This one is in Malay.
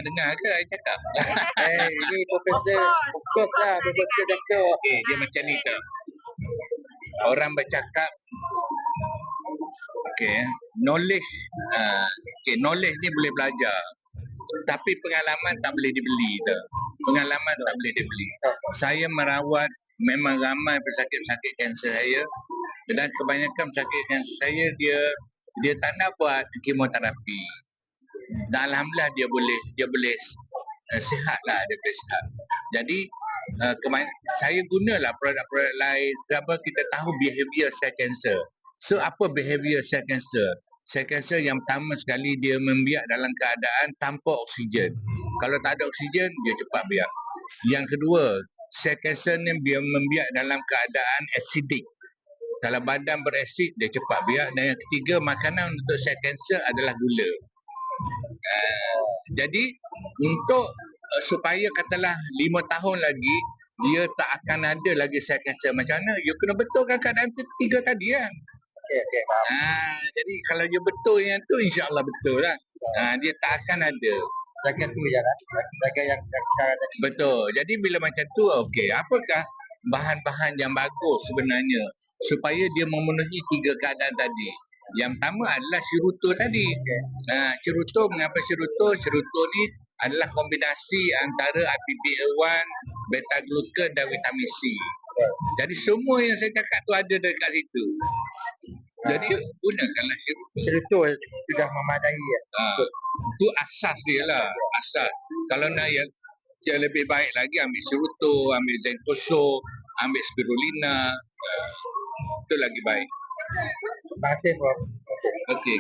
nak dengar ke saya cakap? Ini Profesor Doktor. Okay, dia macam ni tau. Orang bercakap, knowledge, knowledge ni boleh belajar. Tapi pengalaman tak boleh dibeli tau. Pengalaman tak boleh dibeli. Saya merawat memang ramai pesakit-pesakit kanser saya, dan kebanyakan pesakit kanser saya dia tak nak buat kemoterapi. Dan alhamdulillah dia boleh sihat lah, dia boleh sihat. Jadi saya gunalah produk-produk lain sebab kita tahu behavior sel kanser. So apa behavior sel kanser? Sel kanser yang pertama sekali dia membiak dalam keadaan tanpa oksigen. Kalau tak ada oksigen dia cepat biak. Yang kedua, sel kanser ni dia membiak dalam keadaan acidic. Kalau badan berasid dia cepat biak. Dan yang ketiga, makanan untuk sel kanser adalah gula. Jadi untuk supaya katalah 5 tahun lagi dia tak akan ada lagi sel kanser, macam mana? You kena betulkan keadaan tiga tadi kan. Jadi kalau you betul yang tu, insya-Allah betul lah. Dia tak akan ada. Jaga tu je lah. Jaga yang cara tadi. Betul. Jadi bila macam tu, apakah bahan-bahan yang bagus sebenarnya supaya dia memenuhi tiga keadaan tadi? Yang pertama adalah siruto tadi. Siruto, mengapa siruto? Siruto ni adalah kombinasi antara APPA1, beta-glucan dan vitamin C. Jadi semua yang saya cakap tu ada dekat situ. Jadi gunakanlah siruto. Siruto sudah memadai ya. Itu asas dia lah. Asas. Kalau nak yang lebih baik lagi, ambil siruto, ambil zentoso, ambil spirulina. Itu lagi baik. Terima kasih, Prof. Okey.